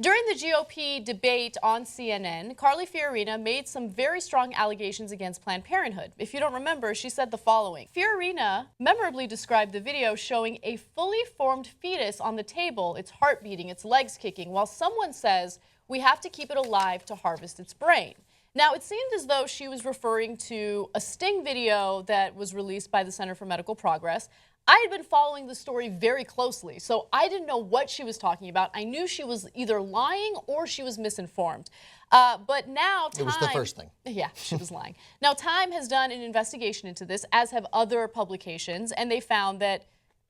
During the GOP debate on CNN, Carly Fiorina made some very strong allegations against Planned Parenthood. If you don't remember, she said the following. Fiorina memorably described the video showing a fully formed fetus on the table, its heart beating, its legs kicking, while someone says, "We have to keep it alive to harvest its brain." Now, it seemed as though she was referring to a sting video that was released by the Center for Medical Progress. I had been following the story very closely, so I didn't know what she was talking about. I knew she was either lying or she was misinformed. But now Time... It was the first thing. Yeah, she was lying. Now, Time has done an investigation into this, as have other publications, and they found that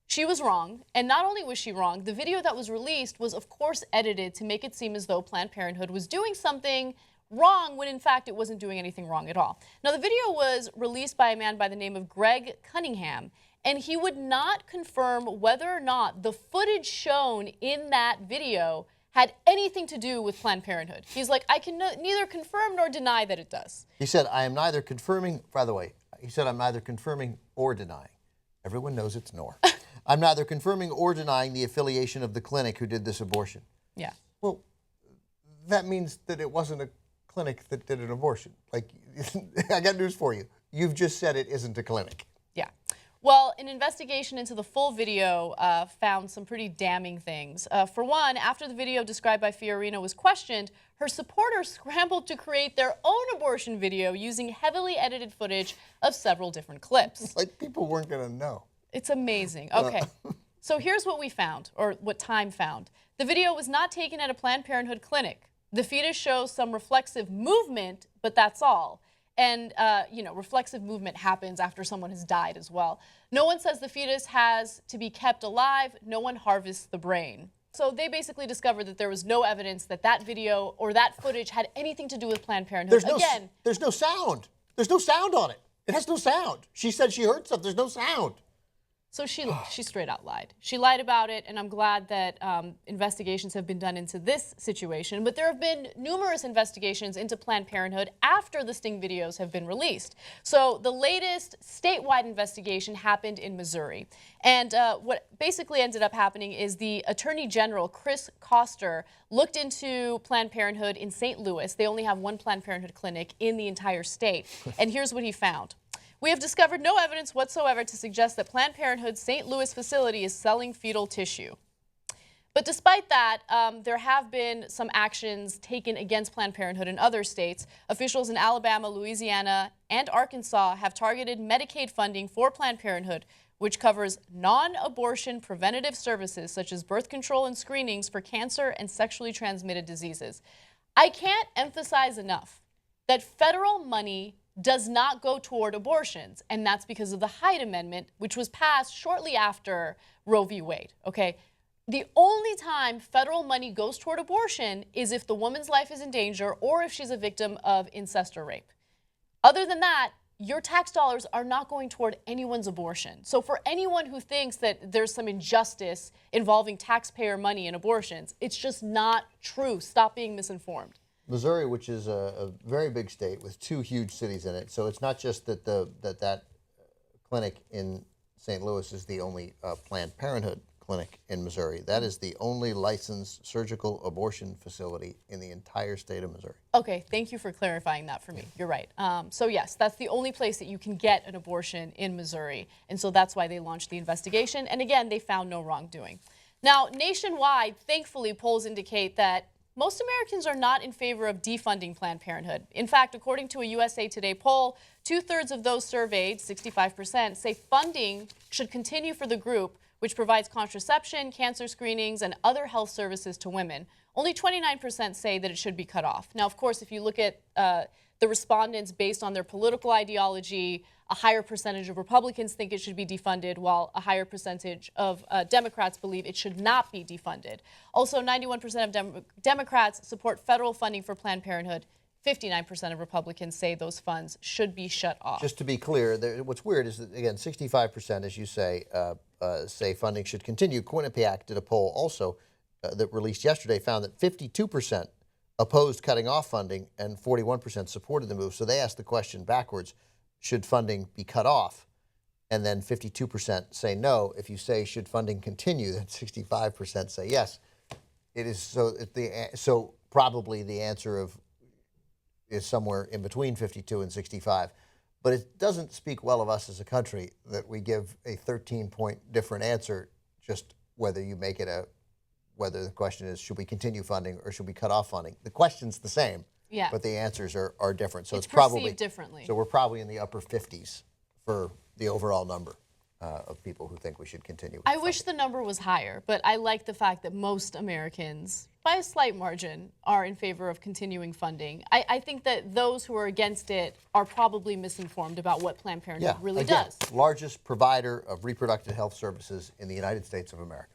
she was wrong. And not only was she wrong, the video that was released was, of course, edited to make it seem as though Planned Parenthood was doing something wrong when in fact it wasn't doing anything wrong at all. Now, the video was released by a man by the name of Greg Cunningham, and he would not confirm whether or not the footage shown in that video had anything to do with Planned Parenthood. He's like, I can neither confirm nor deny that it does. He said, I am neither confirming, by the way, he said, I'm neither confirming or denying. Everyone knows it's nor. I'm neither confirming or denying the affiliation of the clinic who did this abortion. Yeah. Well, that means that it wasn't a clinic that did an abortion. Like, I got news for you. You've just said it isn't a clinic. Yeah. Well, an investigation into the full video found some pretty damning things. For one, after the video described by Fiorina was questioned, her supporters scrambled to create their own abortion video using heavily edited footage of several different clips. Like people weren't going to know. It's amazing. Okay. So here's what we found, or what Time found. The video was not taken at a Planned Parenthood clinic. The fetus shows some reflexive movement, but that's all. And, reflexive movement happens after someone has died as well. No one says the fetus has to be kept alive. No one harvests the brain. So they basically discovered that there was no evidence that that video or that footage had anything to do with Planned Parenthood. There's no sound. There's no sound on it. It has no sound. She said she heard stuff. There's no sound. So she straight out lied. She lied about it, and I'm glad that investigations have been done into this situation. But there have been numerous investigations into Planned Parenthood after the sting videos have been released. So the latest statewide investigation happened in Missouri. And what basically ended up happening is the Attorney General, Chris Koster, looked into Planned Parenthood in St. Louis. They only have one Planned Parenthood clinic in the entire state. And here's what he found. We have discovered no evidence whatsoever to suggest that Planned Parenthood's St. Louis facility is selling fetal tissue. But despite that, there have been some actions taken against Planned Parenthood in other states. Officials in Alabama, Louisiana, and Arkansas have targeted Medicaid funding for Planned Parenthood, which covers non-abortion preventative services such as birth control and screenings for cancer and sexually transmitted diseases. I can't emphasize enough that federal money does not go toward abortions, and that's because of the Hyde Amendment, which was passed shortly after Roe v. Wade, okay? The only time federal money goes toward abortion is if the woman's life is in danger or if she's a victim of incest or rape. Other than that, your tax dollars are not going toward anyone's abortion. So for anyone who thinks that there's some injustice involving taxpayer money in abortions, it's just not true. Stop being misinformed. Missouri, which is a very big state with two huge cities in it, so it's not just that that clinic in St. Louis is the only Planned Parenthood clinic in Missouri. That is the only licensed surgical abortion facility in the entire state of Missouri. Okay, thank you for clarifying that for me. You're right. So yes, that's the only place that you can get an abortion in Missouri, and so that's why they launched the investigation. And again, they found no wrongdoing. Now, nationwide, thankfully, polls indicate that most Americans are not in favor of defunding Planned Parenthood. In fact, according to a USA Today poll, 2/3 of those surveyed, 65%, say funding should continue for the group, which provides contraception, cancer screenings, and other health services to women. Only 29% say that it should be cut off. Now, of course, if you look at the respondents based on their political ideology, a higher percentage of Republicans think it should be defunded, while a higher percentage of Democrats believe it should not be defunded. Also, 91% of Democrats support federal funding for Planned Parenthood. 59% of Republicans say those funds should be shut off. Just to be clear, what's weird is that, again, 65%, as you say funding should continue. Quinnipiac did a poll also that released yesterday, found that 52% opposed cutting off funding and 41% supported the move. So they asked the question backwards, should funding be cut off? And then 52% say no. If you say, should funding continue, then 65% say yes. It is so probably the answer is somewhere in between 52 and 65. But it doesn't speak well of us as a country that we give a 13-point different answer, just whether you make it whether the question is, should we continue funding or should we cut off funding? The question's the same, but the answers are different. So it's probably perceived differently. So we're probably in the upper 50s for the overall number of people who think we should continue. I wish the number was higher, but I like the fact that most Americans, by a slight margin, are in favor of continuing funding. I think that those who are against it are probably misinformed about what Planned Parenthood really does. Largest provider of reproductive health services in the United States of America.